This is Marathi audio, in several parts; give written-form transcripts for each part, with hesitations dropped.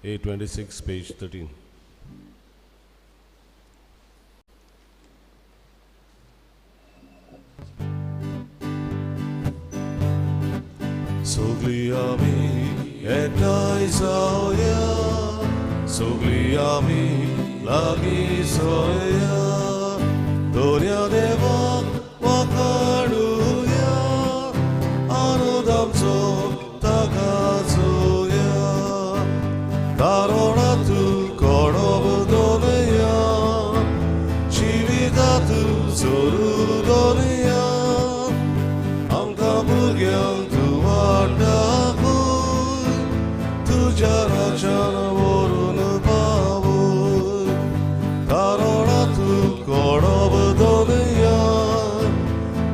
A26, page 13. Sogliami et Isaiah, sogliami lagi soya, donia deva wakaruya, anudam so takazuya, darona tu korobudonia, chivitatu zorudonia, angkabugyang Jana vorunu babu, tarona tu korob doniya,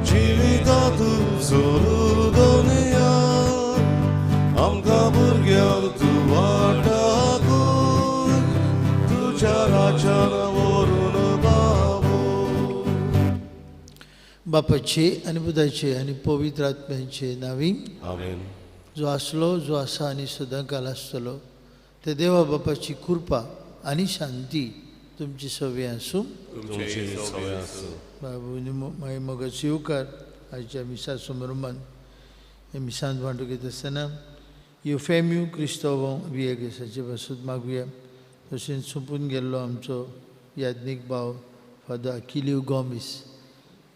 jivita tu zoru doniya, amka burgyang tu vadaku, tu jana vorunu babu. बापाचे आणि बुधाचे आणि पवित्र आत्म्याचे नावी Amen. जो असलो जो असा आणि सदाकाल असतलो ते देवा बापाची कृपा आणि शांती तुमची सवय असू बाबूनी माई मगाची येवकार आजच्या मिसा समोरमान हे मिसांत वांटू घेत आसतना युफेम्यू क्रिस्तोवां वियेगेसाचे पासून मागुया तशेंच सोंपून गेल्लो आमचो याज्ञीक भाव फादर अकिलिव गॉमिस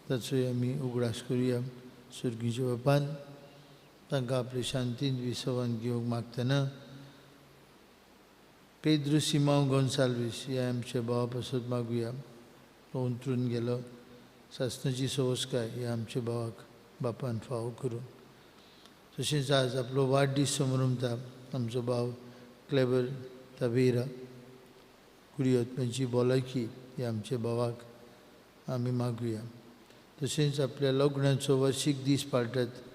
ताचोय आमी उगडास करुया सुर्गीच्या बापान तांकां आपले शांतीन विसवान घेवंक मागतना पेद्रो सिमांव गोन्साल्वीस ह्या आमच्या भावा पासून मागुया तो उंतरून गेलो सासणाची संस्कार ह्या आमच्या भावाक बापान फावो करून तशेंच आज आपलो वाडदीस समोरता आमचो भाव क्लेबर तबेरा कुडियत्म्याची भलायकी ह्या आमच्या भावाक आमी मागुया तशेंच आपल्या लग्नाचो वर्शीक दीस पाळटात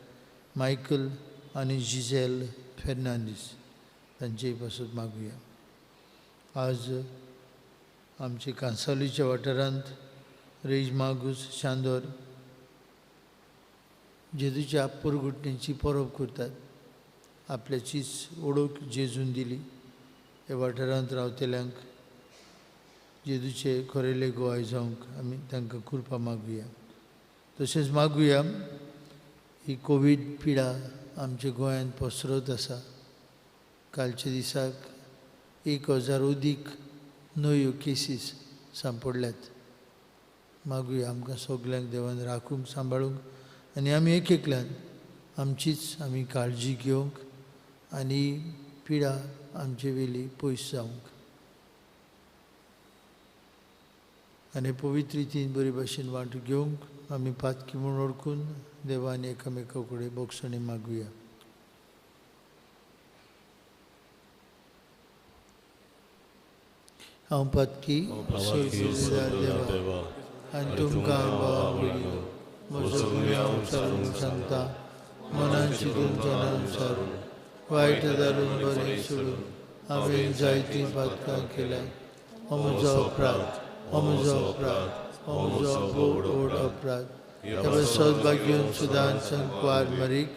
मायकल आणि जिझेल फेर्नांडीस तांचे पासून मागुया आज आमचे कांसावलीच्या वाठारांत रेज मागूस शांदोर जेजूच्या आप्पोर घुटणेची परब करतात आपल्याचीच ओळख जेजून दिली ह्या वाठारांत रावतल्यांक जेजूचे खरेले गोवाय जावंक आमी तांकां कृपा मागुया तशेंच मागुया ही कोवीड पिडा आमच्या गोंयांत पसरत आसा कालच्या दिसाक 1000 अदीक नव्यो केसीस सांपडल्यात मागुया आमकां सगल्यांक देवान राखूंक सांबाळूंक आनी आमी एक एकल्यान आमी काळजी घेवंक आनी पिडा आमचे वेली पयस जावंक आनी पवित्र रितीन बरे भाशेन वांटो घेवंक आमी पातकी म्हूण ओळखून देवान एकामेका कडेन बोगसणी मागुया हांव पातकी देवा आनी तुमकां भावा म्हजो गुन्यांव सांगता मनान चिंतून अनुसार वायट जारून बरें सोडून हांवें जायतीं पातकां केल्यात हो म्हजो अपराध व्हड अपराध ह्या सौभाग्यून सुदान संकवार मरीक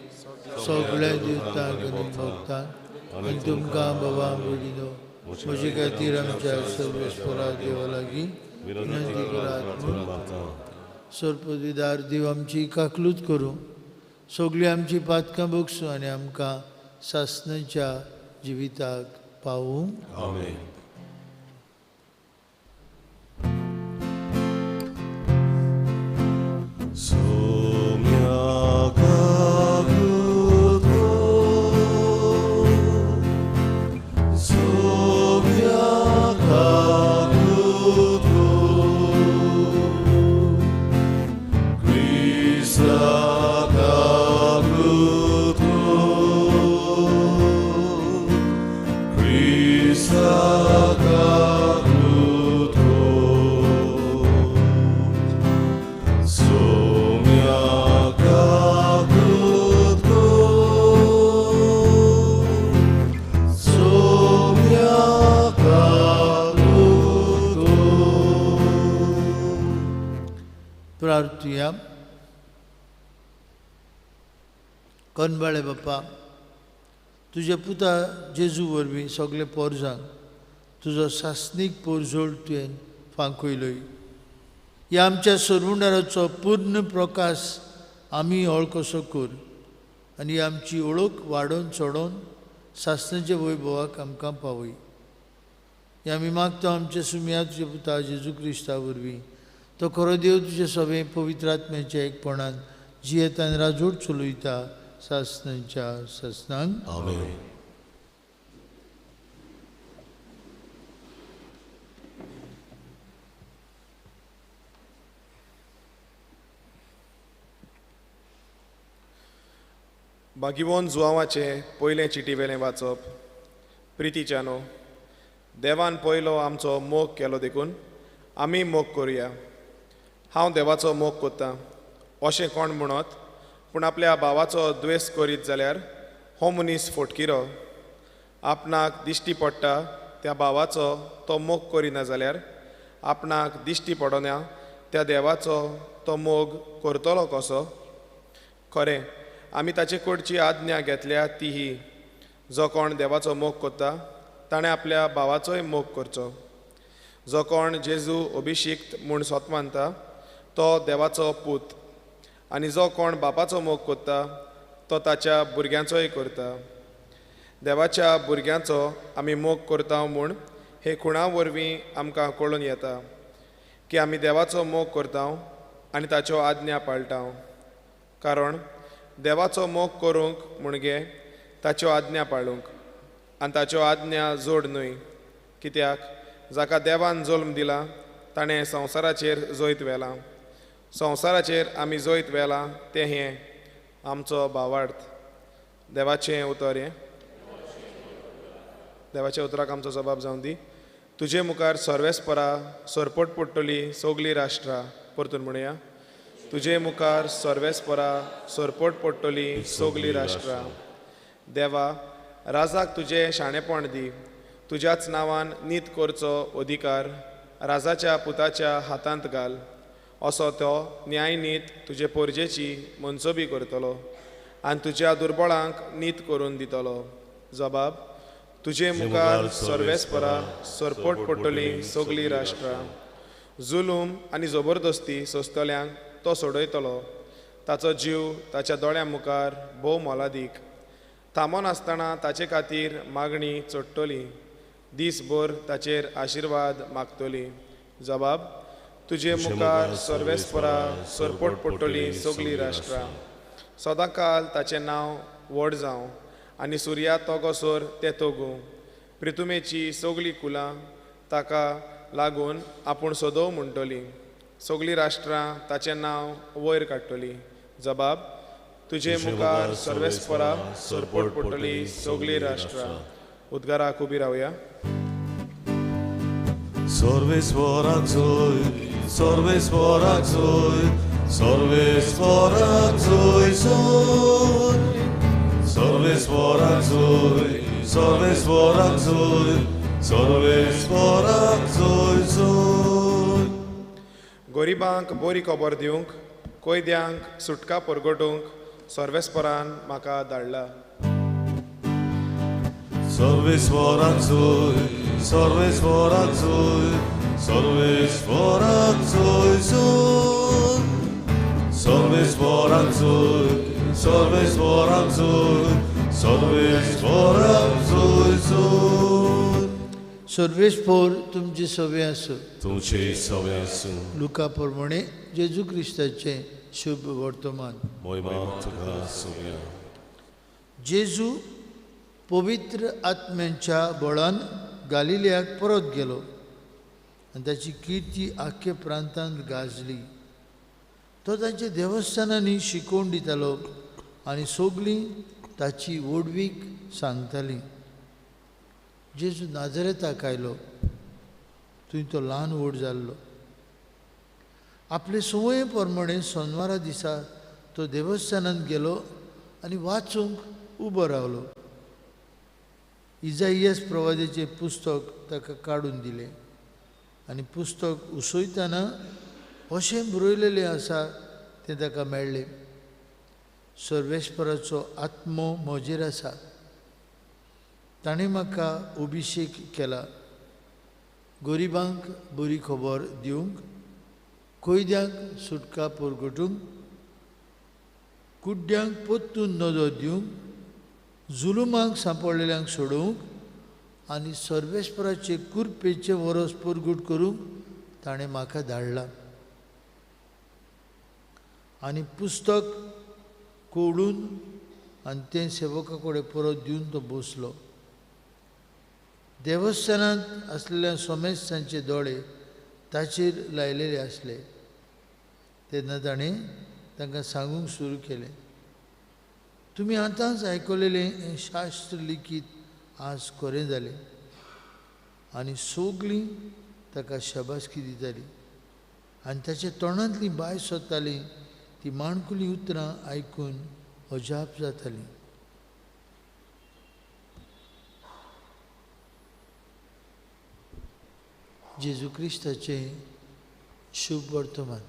सगळ्या दिवतांक आनी भक्तांक आनी तुमकां बाबा बुडिनो म्हजे खातीर आमच्या सर्वेस्परा देवा लागीं विनंती करात सर्पदिदार देव आमची काकलूत करूं सगळीं आमची पातकां भोगसूं आनी आमकां सासणाच्या जिविताक पावूं Amen. प्रार्थुया कनबाळे बाप्पा तुझे पुता जेजू वरवीं सगळे पोरजांक तुजो सासनीक पोरजोळ तुवें फांकयलोय. ह्या आमच्या सरमुंडाराचो पूर्ण प्रकाश आमी वळखसो कर आनी आमची ओळख वाडोवन चडोवन सासणाच्या वैभवाक आमकां पावय. हें आमी मागता आमच्या सुमया तुजे पुता जेजू क्रिस्ता वरवीं. तो खरो देव तुजे सवे पवित्र आत्म्याच्या एकपणान जियेता आनी राजवट चलयता सासणांच्या सासणांक. आमेन. बागिवोन जुआवाचे पयलें चिटीवेलें वाचप. प्रितीच्यानो, देवान पयलो आमचो मोग केलो देखून आमी मोग करुया. हांव देवाचो मोग कोत्तां अशें कोण म्हणत, पूण आपल्या भावाचो द्वेस करीत जाल्यार हो मनीस फोटकिरो. आपणाक दिश्टी पडटा त्या भावाचो तो मोग करिना जाल्यार आपणाक दिश्टी पडना त्या देवाचो तो मोग करतलो कसो? खरें, आमी ताचे कडची आज्ञा घेतल्या ती ही, जो कोण देवाचो मोग कोत्ता ताणें आपल्या भावाचोय मोग करचो. जो कोण जेजू अभिशिक्त म्हूण स्वता मानता तो देवाचो पूत, आनी जो कोण बापाचो मोग कोत्ता तो ताच्या भुरग्यांचोय करता. देवाच्या भुरग्यांचो आमी मोग करता म्हूण हे खुणा वरवीं आमकां कळून येता की आमी देवाचो मोग करता आनी ताच्यो आज्ञा पाळटा. कारण देवाचो मोग करूंक म्हणजे ताच्यो आज्ञा पाळूंक, आनी ताच्यो आज्ञा जोड न्हय. कित्याक जाका देवान जल्म दिला ताणें संवसाराचेर जोयत व्हेलां. संवसाराचेर आमी जोयत व्हेलां तें हें आमचो भावार्थ. देवाचें उतर हें. देवाच्या उतराक आमचो जबाब जावन दी. तुजे मुखार सर्वेस्परा सरपट पडटली सगलीं राष्ट्रां. परतून म्हणुया. तुजे मुखार सर्वेस्परा सरपट पडटली सगलीं राष्ट्रां. देवा, राजाक तुजें शाणेपण दी. तुज्याच नांवान नीत करचो अधिकार राजाच्या पुताच्या हातांत घाल. असो तो न्याय नीत तुजे पोरजेची मनसोबी करतलो आनी तुज्या दुर्बळांक नीत करून दितलो. जबाब. तुजे मुखार सर्वेस्परा सरपट पडटली सगलीं राष्ट्रां. जुलूम आनी जबरदस्ती सोंसतल्यांक तो सोडयतलो. ताचो जीव ताच्या दोळ्यां मुखार भोव मोलादीक. थांबोन आसतना ताचे खातीर मागणी चडटली. दीसभर ताचेर आशिर्वाद मागतली. जबाब. तुजे मुखार सर्वेस्परा सरपट पडटली सगलीं राष्ट्रां. सदांकाल ताचें नांव व्हड जावं आनी सुर्या तोगोसोर तें तोगूं. प्रितुमेची सगलीं कुलां ताका लागून आपूण सोदोव म्हणटलीं. सगलीं राष्ट्रां ताचें नांव वयर काडटलीं. जबाब. तुजे मुखार सर्वेस्परा सरपट पडटली सगलीं राष्ट्रां. उद्गाराक उबी रावया. सर्वेस्पराक जोय, सर्वेस्पराक जोय, सर्वेस्पराक जोय जोय. सर्वेस्पराक जोय, सर्वेस्पराक जोय, सर्वेस्पराक जोय जोय. गरिबांक बरी खबर दिवंक, कोयद्यांक सुटका परगटूंक सर्वेस्परान म्हाका धाडला. सर्वेस्पराक जोय, सर्वेस्पराक जोय, सर्वेस्पराक जोय जोय. सर्वेस्पराक जोय, सर्वेस्पराक जोय, सर्वेस्पराक जोय जोय. सर्वेस्पोर तुमचे सवे आसूं. तुमचे सवे आसूं. लुका प्रमाणे जेजू क्रिस्ताचें शुभ वर्तमान. मोहिमा तुका आसूं. जेजू पवित्र आत्म्याच्या बळान गालिल्याक परत गेलो आनी ताची किर्ती आख्या प्रांतांत गाजली. तो तांच्या देवस्थानांनी शिकोवन दितालो आनी सगलीं ताची वडवीक सांगतालीं. जेजू नाजरेताक आयलो. थंय तो ल्हान व्हड जाल्लो. आपले संवये प्रमाणे सोनवारा दिसा तो देवस्थानांत गेलो आनी वाचूंक उबो रावलो. इजाइयास प्रवादीचें पुस्तक ताका काडून दिलें आनी पुस्तक उसयतना अशें बरयलेलें आसा तें ताका मेळ्ळें. सर्वेस्पराचो आत्मो म्हजेर आसा ताणें म्हाका अभिशेक केला गरिबांक बरी खबर दिवंक कोयद्यांक सुटका परगटूंक कुड्ड्यांक पोत्तून नजो दिवंक जुलुमांक सांपडलेल्यांक सोडोवंक आनी सर्वेस्पराचे कुरपेचे वरस परगट करूंक ताणें म्हाका धाडला आनी पुस्तक कोडून आनी तें सेवका कडेन परत दिवन तो बसलो देवस्थानांत आसलेल्या सोमेस्तांचे दोळे ताचेर लायलेले आसले तेन्ना ताणें तांकां सांगूंक सुरू केलें तुमी आतांच आयकलेलें हें शास्त्र लिखीत आज खरें जालें आनी सगळीं ताका शाबासकी दितालीं आनी ताच्या तोंडांतलीं भायर सरतालीं ती माणकुलीं उतरां आयकून अजाप जातालीं जेजू क्रिस्ताचें शुभ वर्तमान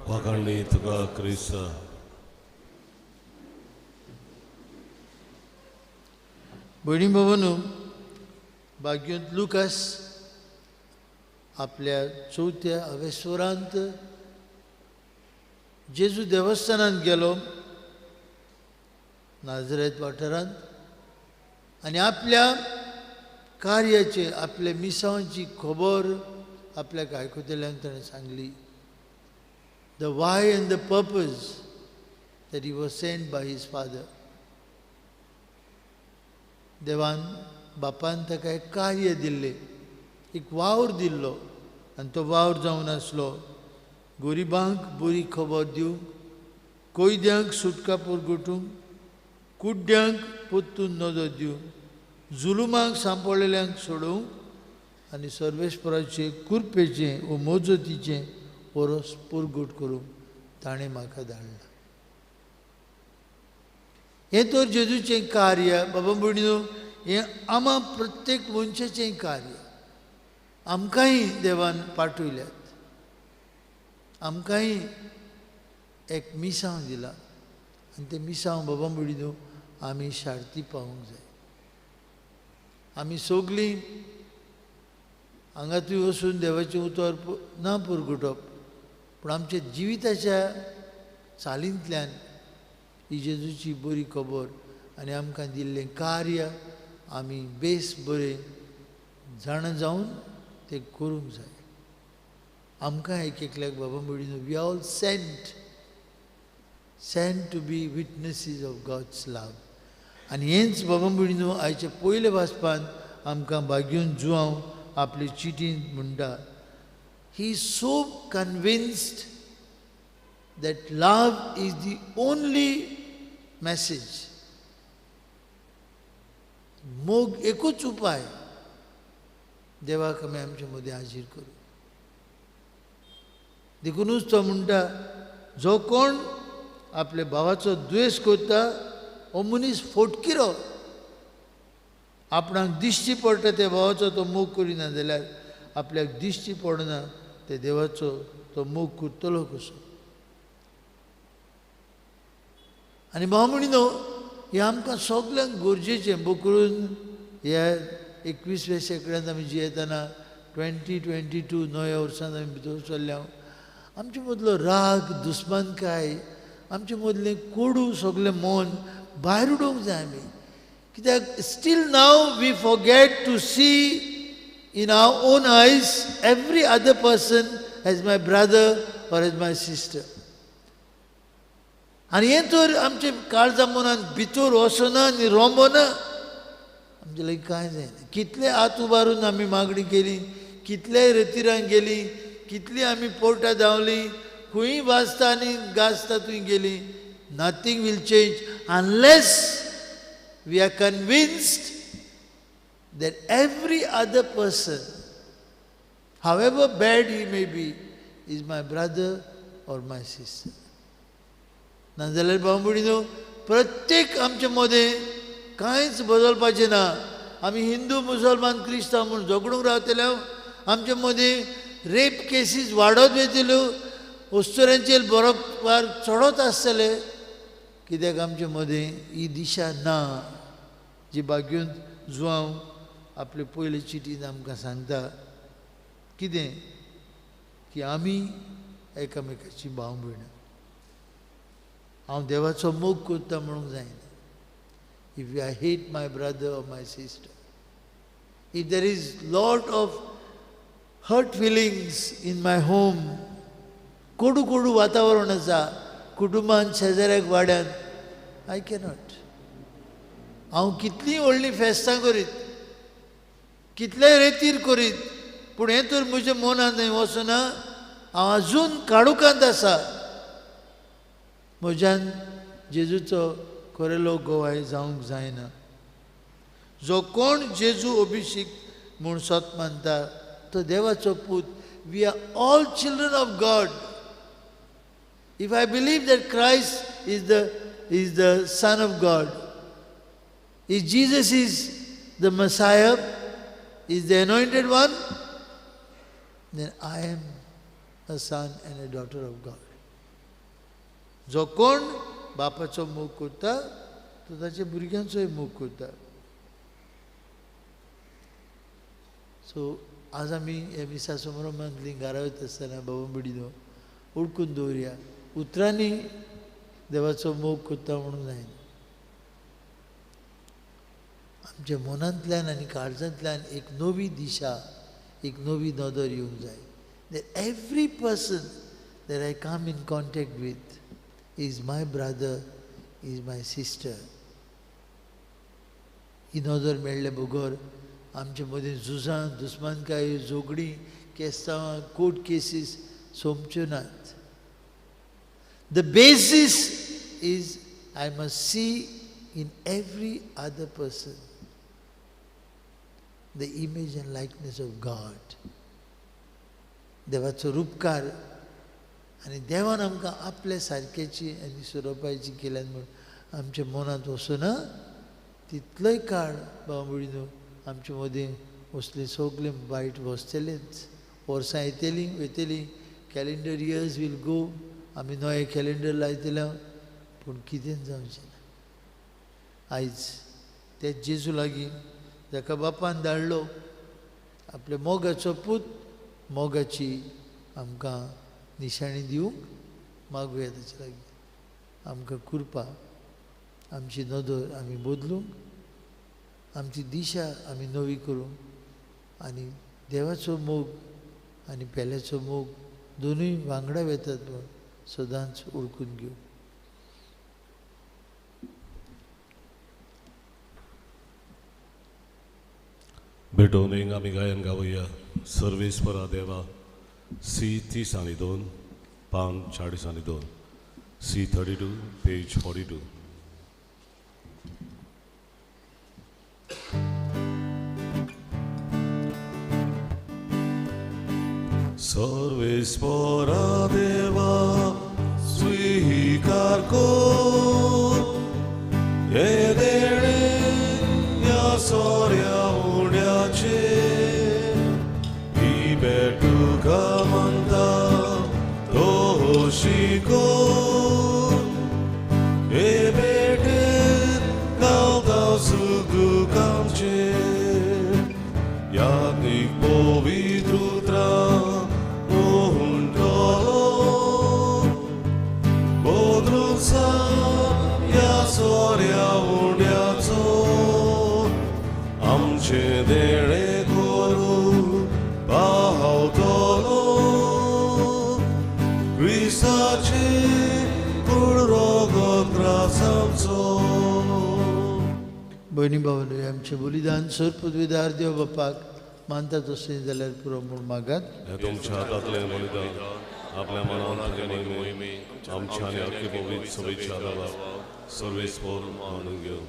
वखणली तुका क्रिस्त भयणी भावांनो भाग्यवंत लुकास आपल्या 4थ्या अवेस्वरांत जेजू देवस्थानांत गेलो नाझरेत वाठारांत आनी आपल्या कार्याचे आपल्या मिसांची खबर आपल्याक आयकुतल्यांक ताणें सांगली the why and the purpose that he was sent by his father देवान बापान ताका एक कार्य दिल्लें एक वावर दिल्लो आनी तो वावर जावन आसलो गरिबांक बरी खबर दिवंक कोयद्यांक सुटका परगटूंक कुड्ड्यांक पोत्तून नजो दिवंक जुलुमांक सांपडलेल्यांक सोडोवंक आनी सर्वेस्पराचे कुरपेचें व मोजतीचें वरस परगट करूंक ताणें म्हाका धाडला हें तर जेजूचें कार्य बाबा भयणीनो हें आमा प्रत्येक मनशाचें कार्य आमकांय देवान पाठयल्यात आमकांय एक मिसांव दिला आनी तें मिसांव बाबा भयणीनो आमी शार्ती पावूंक जाय आमी सगळीं हांगा थंय वचून देवाचें उतर ना परगटप पूण आमच्या जिविताच्या चालींतल्यान ही जेजूची बरी खबर आनी आमकां दिल्लें कार्य आमी बेस बरें जाण जावन तें करूंक जाय आमकां एक एकल्याक बाबा भयणीनो we all sent to be witnesses of God's love आनी हेंच बाबा भयणीनो आयचे पयले वाचपान आमकां भाग्यवंत जुआंव आपले चिटींत म्हणटा he is so convinced that love is the only message मोग एकूच उपाय देवाक आमी आमचे मदीं हाजीर करूं देखूनच तो म्हणटा जो कोण आपल्या भावाचो द्वेश करता हो मनीस फोटकिरो आपणाक दिश्टी पडटा त्या भावाचो तो मोग करिना जाल्यार आपल्याक दिश्टी पडना ते देवाचो तो मोग करतलो कसो आनी भाव म्हणिनो हें आमकां सगल्यांक गरजेचें बो करून ह्या 21व्या शेंकड्यांत आमी जियेतना 2022 नव्या वर्सांत आमी भितर चल्ल्या आमचे मदलो राग दुस्मानकाय आमचे मदलें कोडू सगलें मन भायर उडोवंक जाय आमी कित्याक still now we forget to see in our own eyes every other person as my brother or as my sister आनी हें तर आमचे काळजा मनान भितर वचना आनी रोंबना आमचे लागीं कांय जायना कितले हात उबारून आमी मागणी केली कितलेय रेतिरांक गेली कितली आमी पोर्टां धांवली खंय वाचता आनी गाजता थंय गेली nothing will change unless we are convinced that every other person, however bad he may be, is my brother or my sister. नाजाल्यार बांबुडीनो प्रत्येक आमचे मदें कांयच बदलपाचें ना आमी हिंदू मुसलमान क्रिस्तांव म्हूण झगडूंक रावतले आमचे मदें रेप केसीस वाडत वयतल्यो वस्तुरांचेर बरोवपार चडत आसतले कित्याक आमचे मदें ही दिशा ना जी बागेवन जुवांव आपले पयले चिटीन आमकां सांगता कितें की आमी एकामेकाची भाव भयणां. हांव देवाचो मोग करता म्हणूंक जायना. If I hate my brother or my sister, if there is lot of hurt feelings in my home, कोडू कोडू वातावरण आसा कुटुंबान शेजाऱ्याक वाड्यान, आय कॅनॉट. हांव कितलीं व्हडलीं फेस्तां करीत, कितलेय रेतीर करीत, पूण हें तर म्हज्या मनांत थंय वचना. हांव आजून काळुकांत आसा. म्हज्यान जेजूचो खरेलो गोवाय जावंक जायना. जो कोण जेजू अभिषेक म्हूण सोत मानता तो देवाचो पूत. We are all children of God. If I believe that Christ is the son of God, if Jesus is the Messiah, is the anointed one, then I am a son and a daughter of God. जो कोण बापाचो मोग करता तो ताच्या भुरग्यांचोय मोग करता. सो आज आमी हे मिसा समारंभांतली घरा वयता आसतना बाबा बिडीनो उडकून दवरया. उतरांनी देवाचो मोग करता म्हणून जायना. आमच्या मनांतल्यान आनी काळजांतल्यान एक नवी दिशा, एक नवी नदर येवंक जाय. That every person that I come in contact with is my brother, is my sister. ही नदर मेळ्ळे बगर आमचे मदीं झुजां, दुस्मानकाय, झोगडीं, केसांवां, कोर्ट केसीस सोंपच्यो नात. The basis is I must see in every other person the image and likeness of God. देवाचो रूपकार आनी देवान आमकां आपले सारकेची आनी सोरोपाची केल्यान म्हूण आमच्या मनांत वचना. तितलोय काळ बाबा भयणीनो आमचे मदीं असले सगळे वायट वचतलेच. वर्सां येतलीं वयतलीं, कॅलेंडर इयर्स वील गो, आमी नवे कॅलेंडर लायतले, पूण कितें जावचें ना. आयज तेच जेजू लागीं जाका बापान धाडलो आपल्या मोगाचो पूत, मोगाची आमकां निशाणी दिवंक मागुया ताचे लागीं. आमकां कृपा, आमची नदर आमी बदलूंक, आमची दिशा आमी नवी करूंक आनी देवाचो मोग आनी पेल्याचो मोग दोनूय वांगडा वेतात म्हूण सदांच ओळखून घेवंक. भेटोवनीक आमी गायन गावया. सर्वेस्परा देवा, C30 पान 42, C32 पेज 42. सर्वेस्परा देवा स्वीकार कर हे देणे या सोऱ्या उड्याचे. ही बेटुका म्हणटा तो शिको हे बेटेर घालता सुगूक आमचे. याज्ञिक पवित्र उतरा मोहुंटलो बदलून सांग या सोऱ्या उड्याचो. आमचे देणे करू पावतलो क्रिस्ताचे कूड रोगत त्रासांचो. भयणी भावांनो, आमचें बलिदान सर पदवीदार देव बापाक मानता तशें जाल्यार पुरो म्हूण मागात. हे तुमच्या हातांतलें बलिदान आपल्या मनांत मोहिमे आमच्या आनी अख्खे पवित्र सभेच्या आदाराक सर्वेस्पर मानून घेव.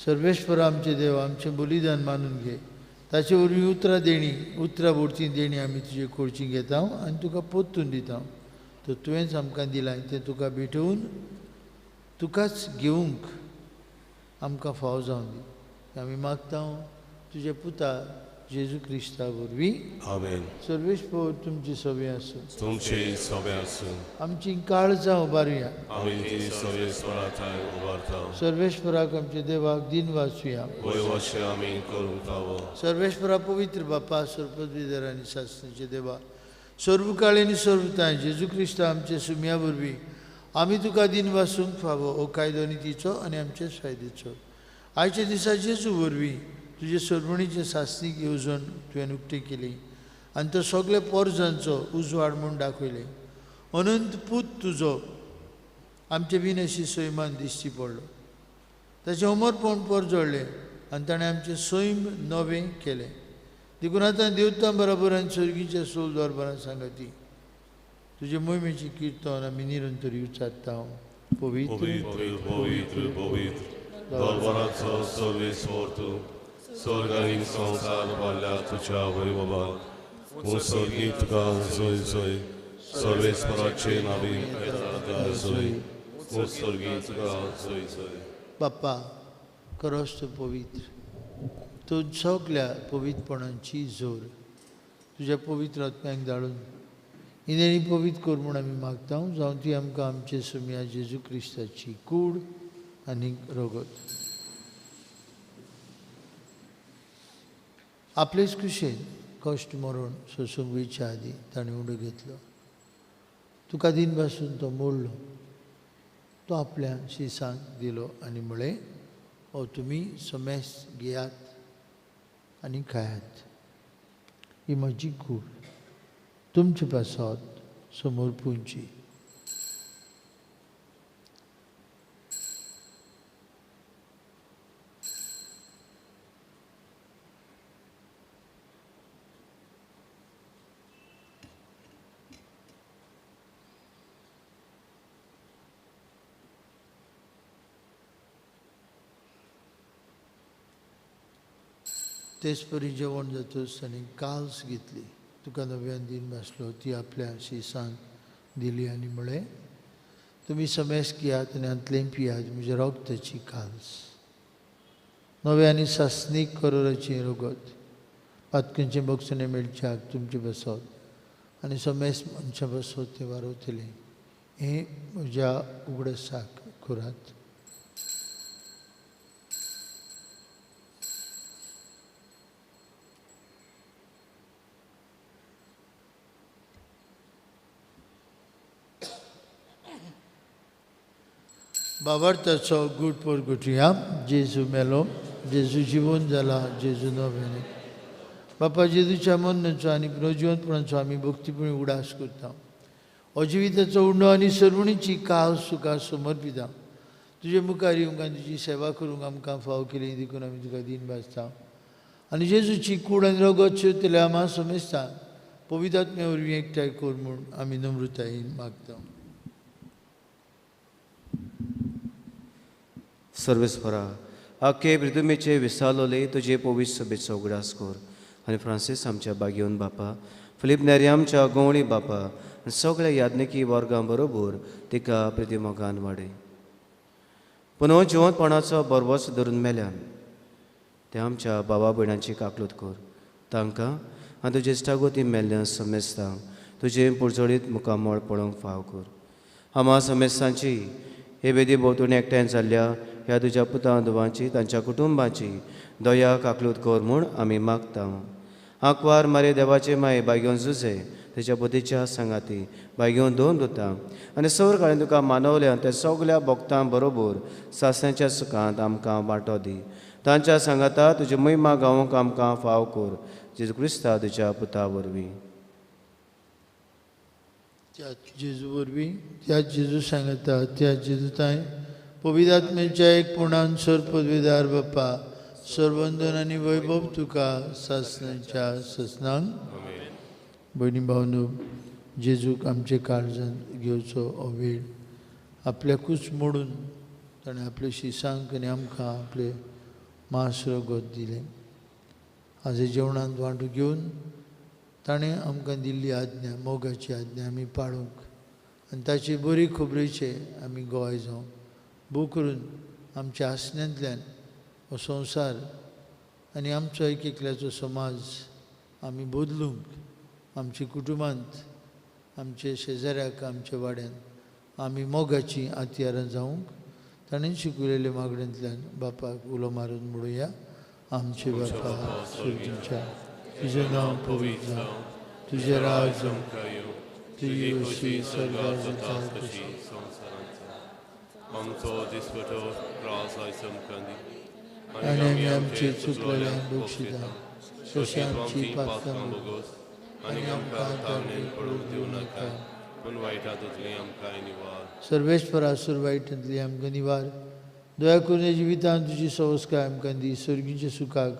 सर्वेश्वर आमचे देव, आमचें बलिदान मानून घे. ताचे वरवीं उतरां बोडची देणी आमी तुजे खोडची घेता आनी तुका पोत्तून दिता. तो तुवेंच आमकां दिलां तें तुका भेटोवन तुकाच घेवंक आमकां फाव जावन दी. आमी मागता तुजे पुता जेजू क्रिस्ता वरवीं आमेन. सर्वेस्पर तुमची सवय आसूं. तुमचे सभे आसूं आमची काळजां उबारुया. आमी ती सर्वेस्परांताय उबारता. सर्वेस्पराक आमच्या देवाक दिन वाचुया. वय वर्षे आमी करूंक फावो. सर्वेस्परा पवित्र बापा सर्वपदवीधर आनी शास्त्राचे देवा सर्वकाळी आनी सर्वताय जेजू क्रिस्ता आमच्या सुम्या वरवीं आमी तुका दिन वाचूंक फावो हो कायदो नितीचो आनी आमच्या फायद्याचो. आयच्या दिसा जेजू वरवीं तुजे सरवणीचे सासणीक येवजण तुवें उक्ती केली आनी तो सगळे पोरजांचो उजवाड म्हूण दाखयले. अनंत पूत तुजो आमचे बीन अशी सैमान दिश्टी पडलो. ताचें अमरपण परजळ्ळें आनी ताणें आमचें सैम नवें केलें. देखून आतां देवतां बरोबर आनी सर्गीच्या सोल दरबारां सांगाती तुजे मोहिमेची किर्तन आमी निरंतरी उच्चारता. पवित्र पवित्र पवित्र पवित्र दरबाराचो सर्वेस्पर तूं स्वर्ग आनी संवसार बांदल्या तुज्या वैभवान. पूण सर्गी तुका जय जय सर्वेस्पराचे नावी जय. पूण सर्गी तुका जय जय. बाप्पा खरोच तूं पवित्र. तूं सगल्या पवित्रपणांची जोर तुज्या पवित्र आत्म्याक धाडून इनेनी पवित्र कर म्हूण आमी मागता. जावं ती आमकां आमचे सुम्या जेजू क्रिस्ताची कूड आनी रगत. आपलेच कुशेन कश्ट मरण सोसूंक वयच्या आदी ताणें उडो घेतलो. तुका दिन पासून तो मोडलो. तो आपल्या शिसांक दिलो आनी म्हळें हो तुमी समेस घेयात आनी खायात. ही म्हजी कूड तुमचे पासत समोर पुंची. तेच परी जेवण जातच ताणें काल्स घेतली. तुका नव्यान दिन भासलो ती आपल्या शिसांक दिली आनी म्हळें तुमी समेस घेयात आनी हातलें पियात म्हज्या रोगताची काल्स. नवे आनी सासणीक करोराची रगत पातकांचे बक्षणे मेळच्याक तुमचे बसत आनी समेस मनशां बसत तें वारवतलें. हें म्हज्या उगडसाक करात. बाबार्थाचो गूड परगुटया. जेजू मेलो, जेजू जिवून जाला, जेजू नव्याने. बापा जेजूच्या मरणाचो आनी पुनर्जिवंतपणाचो आमी भक्तीपणी उडास करता. अजिविताचो उंडो आनी सरवणीची काल सुका समर्पिता. तुजे मुखार येवंक आनी तुजी सेवा करूंक आमकां फाव केली देखून आमी तुका दिन भासता. आनी जेजूची कूड आनी रगत शेवतले आम्हा समेस्ता पवित्र आत्म्या वरवीं एकठांय कर म्हूण आमी नम्रतायेन मागता. सर्वेस्परा आख्खे पृथ्वीचे विसालोले तुजे पवित्र सभेचो उगडास कर. आनी फ्रांसीस आमच्या बागेवन बापा, फिलीप नेरी आमच्या गोवणी बापा आनी सगळ्या याज्ञिकी वर्गां बरोबर तिका प्रतिमोगान वाडय. पुनः जिवंतपणाचो बरवस धरून मेल्यान ते आमच्या बाबा भयणांची काकलूत कर. तांकां आनी तुजे इश्टागोती मेल्ल्या समेस्तांक तुजे पुरजळीत मुखामळ पळोवंक फाव कर. आम्हा समेस्तांची हे वेदी भोंवतणी एकठांय जाल्ल्या ह्या तुज्या पुतां धुवांची तांच्या कुटुंबाची दया काकलूत कर म्हूण आमी मागता. आंकवार मारे देवाचे माय बागेवन झुजे तेच्या पुतीच्या सांगाती बागेवन दोन दुतां आनी सवर काळें तुका मानवल्या त्या सगल्या भक्तां बरोबर सासण्याच्या सुखांत आमकां वांटो दी. तांच्या सांगाता तुजी महिमा गावोवंक आमकां फाव कर. जेजू क्रिस्ता तुज्या पुता वरवीं. त्या जेजू वरवीं त्या जेजू सांगता त्या जेजू ताय पवित्र आत्म्याच्या एक पुर्णान सर पदवीदार बाप्पा सर्वंदन आनी वैभव तुका सासणाच्या ससनांक. भयणी भावनो जेजूक आमचे काळजांत घेवचो हो वेळ आपल्याकूच मोडून ताणें आपल्या शिसांक आनी आमकां आपले मास रगत दिलें. आज हे जेवणांत वांटो घेवन ताणें आमकां दिल्ली आज्ञा मोगाची आज्ञा आमी पाळूंक आनी ताचे बरी खबरेचे आमी गोंय जावं भू करून आमच्या आसण्यांतल्यान हो संवसार आनी आमचो एक एकल्याचो समाज आमी बदलूंक आमच्या कुटुंबांत आमचे शेजाऱ्याक आमच्या वाड्यान आमी मोगाची आतयारां जावंक ताणें शिकयलेल्या मागण्यांतल्यान बापाक उलो मारून म्हणुया. आमचे बापा सुर्गीच्या तुजें नांव पवित्र जावं, तुजें राज येवं, तुजी अशी स्वर्गांत जाता तशी आमचो दिसपटो त्रास आयसम कांदी आनी आमी आमची चुकलेल्यांक बक्षिता तशी आमची पातकां बोगोस आनी आमकां तारणेन पडूंक दिवं नाका पूण वायटांतली आमकां निवार. सर्वेश्वरा सुरवाईटांतली आमकां निवार. दया करून ह्या जिवितांत तुजी संस्कार आमकां दी. सर्गीच्या सुखाक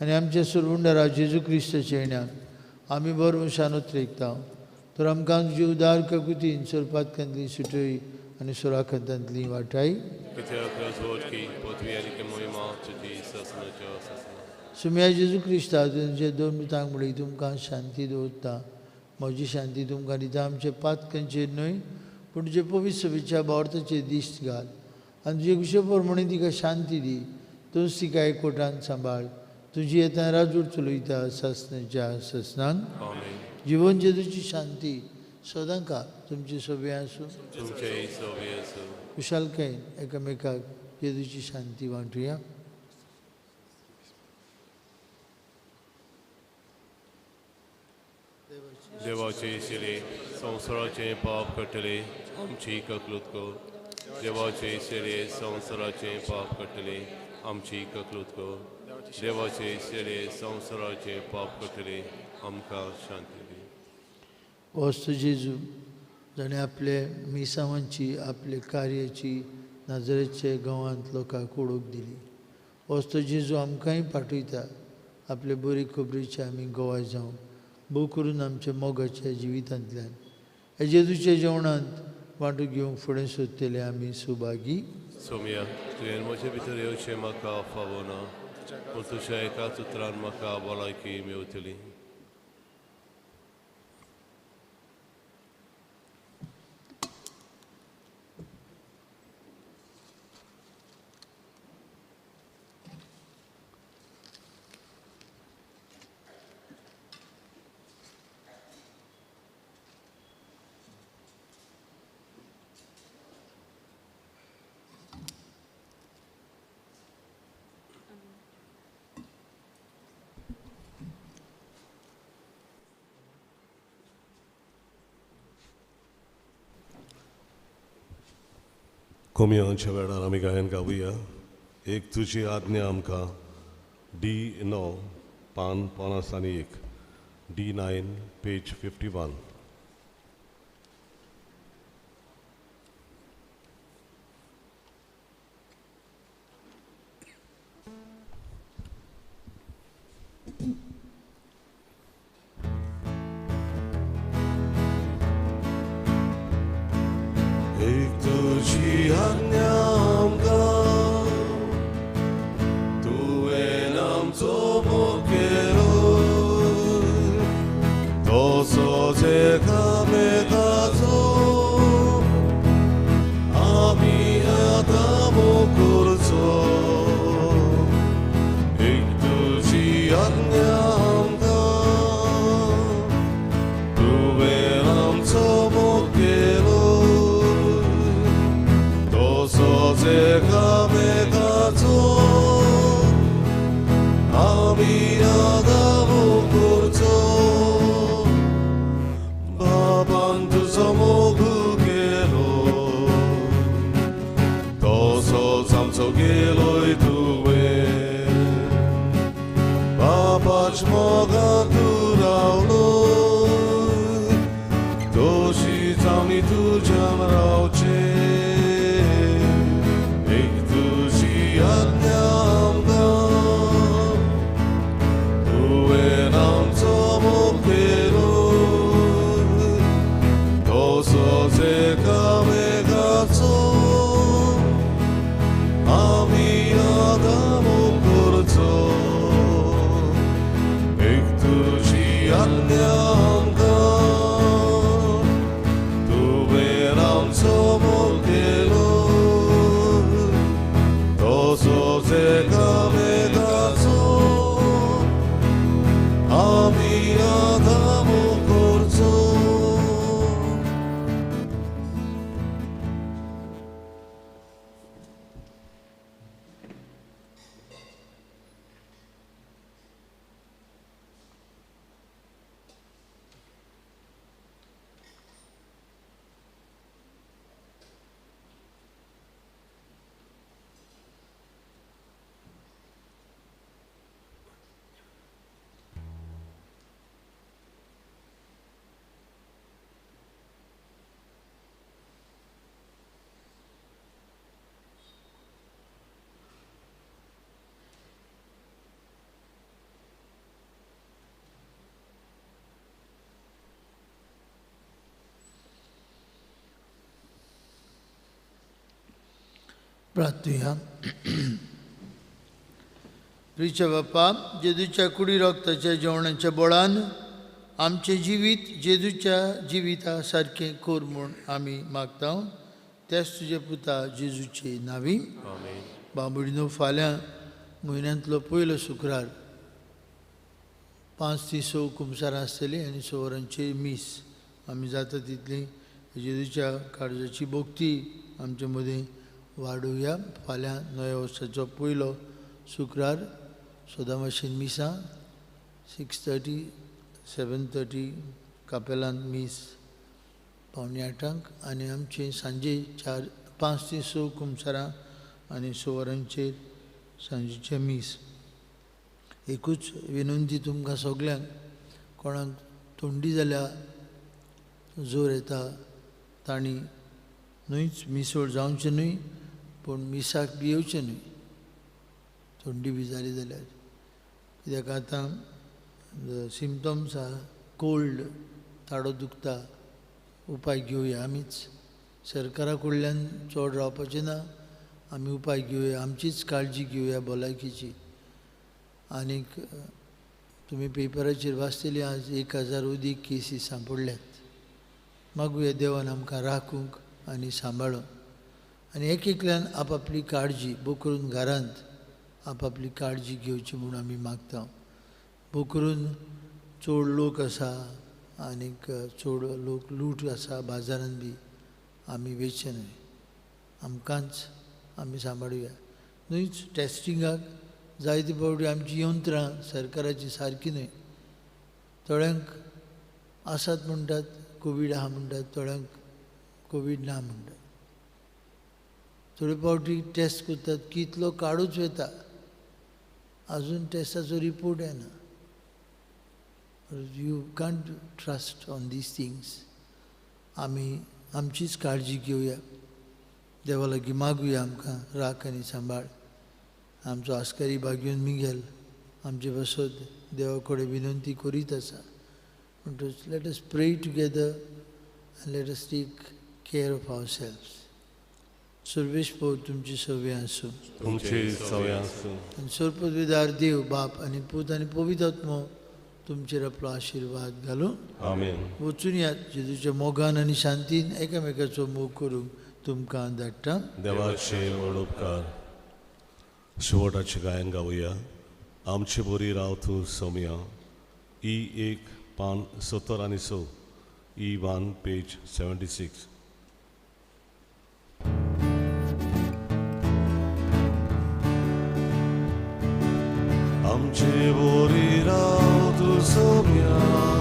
आनी आमच्या सुरवंडरा जेजू क्रिस्ताच्या येण्याक आमी बरो शानोत रेखता. तर आमकां तुजी उदार काकुतीन सुरपातकांतली सुटय आनी सुराखंतांतली वाटाय. कित्याक जोड की पृथ्वी आनी की मोहिमा तुजी ससनाच्या ससना. सुम्या जेजू क्रिस्ता तुमचे दोन मितांक म्हणली तुमकां शांती दवरता. म्हजी शांती तुमकां दिता. आमचे पातकांचेर न्हय पूण तुजे पवित्र सभेच्या बावर्थाचेर दिश्ट घाल आनी तुजे कुशेपर म्हणून तिका शांती दी. तूंच तिका एकवटान सांबाळ. तुजी येता राजूर चलयता ससनाच्या ससनांक. जिवन जेजूची शांती सदांका तुमचे सोबे आसूं. तुमचे सोबे आसूं. कुशालकायेन एकामेकाक जेजूची शांती वांटुया. देवाचे शिले संवसाराचे पाप कटले आमची ककलूत कर. देवाचे शिले संवसाराचे पाप कटले आमची ककलूत कर. देवाचे शिले संवसाराचे पाप कटले आमकां शांती दी. वस्त जेजू जाणें आपले मिसांवांची आपले कार्याची नाजरेचे गांवांत लोकांक ओळख दिली. वस्त जेजू आमकांय पाठयता आपले बरी खबरीचे आमी गोवाय जावं भोव करून आमच्या मोगाच्या जिवितांतल्यान हे जेजूच्या जेवणांत वांटो घेवंक फुडें सोदतले आमी सुभागी. सोम्या तुवें म्हजे भितर येवचें म्हाका फावो ना पूण तुज्या एकाच उतरान म्हाका भलायकी मेवतली. कोमयांच्या वेळार आमी गायन गावुया. एक तुजी आज्ञा आमकां D9 पान 51 D9 पेज 51. एक तुजी आज्ञा आमकां तुवें आमचो मोग केलो तसोच एकामेकाचो आमी आतां मोग करचो. एक तुजी आज्ञा आमकां तुवें आमचो मोग केलो तसोच एकामेकाचो आमी आतां मोग करचो. बाबान तुजो मोग केलो तसोच आमचो केलोय तुवें. बाबाच्या मोगान तूं रावलो तशींच आमी तुज्यान रावचे. एक तुजी आज्ञा आमकां तुवें आमचो मोग केलो तसोच एकामेकाचो आमी आतां मोग करचो. एक तुजी आज्ञा आमकां तुवें आमचो मोग केलो तसोच एकामेकाचो प्रार्थूया. प्रिय बाप्पा, जेजूच्या कुडी रक्ताच्या जेवणाच्या बळान आमचे जिवीत जेजूच्या जिविता सारखे कोर म्हूण आमी मागता. त्याच तुजे पुता जेजूचे नावी. बाबुडीनो, फाल्यां म्हयन्यांतलो पयलो शुक्रार 5 ते 6 कुमसारां आसतली आनी 6 वरांची मीस. आमी जाता तितली जेजूच्या काळजाची भोक्ती आमचे मदीं वाडोवया. फाल्यां नव्या वर्साचो पयलो शुक्रार सदामाशीन मिसा 6:30, 7:30 कापेलान मीस 7:45 आनी आमचे सांजे 5 ते 6 कुमसारां आनी 6 वरांचेर सांजेचे मीस. एकूच विनंती तुमकां सगल्यांक, कोणाक थंडी जाल्यार जोर येता तांणी न्हूच मिसळ जावचें न्हय, पूण मिसाक बी येवचें न्हय थंडी बी जाली जाल्यार. कित्याक आतां सिमटम्स आहा, कोल्ड, ताळो दुखता, उपाय घेवया आमीच. सरकारा कडल्यान चड रावपाचें ना, आमी उपाय घेवया, आमचीच काळजी घेवया भलायकेची. आनीक तुमी पेपराचेर वाचतली आज 1000 अदीक केसीस सांपडल्यात. मागुया देवान आमकां राखूंक आनी सांबाळूंक. आनी एक एकल्यान आपापली काळजी भोव करून घरांत आपापली काळजी घेवची म्हणून आमी मागता. भोव करून चड लोक आसा आनीक चड लोक लूट आसा बाजारांत बी, आमी वेचे न्हय, आमकांच आमी सांबाळुया. न्हूच टेस्टिंगाक जायते फावटी आमची यंत्रां सरकाराची सारकी न्हय. थोड्यांक आसात म्हणटात कोवीड आहा म्हणटात, थोड्यांक कोवीड ना म्हणटात. थोडे फावटी टेस्ट करतात, कितलो काडूच येता, आजून टेस्टाचो रिपोर्ट येना. You can't trust on these things. आमी आमचीच काळजी घेवया. देवा लागीं मागुया आमकां राख आनी सांबाळ. आमचो आस्कारी भाग्योन मिगेल आमचे बसत देवा कडेन विनंती करीत आसा. म्हणटच let us pray together and let us take care of ourselves. सर्वेस्पर तुमची सवय आसूं. तुमचे सवय आसूं. आनी सर्पविदार देव बाप आनी पूत आनी पवित्र आत्मो तुमचेर आपलो आशिर्वाद घालूं. आमेन. वचून यात जेजूच्या मोगान आनी शांतीन एकामेकाचो मोग करूंक तुमकां धाडटा. देवाचे व्हड उपकार. शेवटाचे गायन गावया. आमचे बरी राव तूं सोम्या. E1 पान 70 आनी 6. E1 page 76. आमचे बरी राव तूं सोम्या.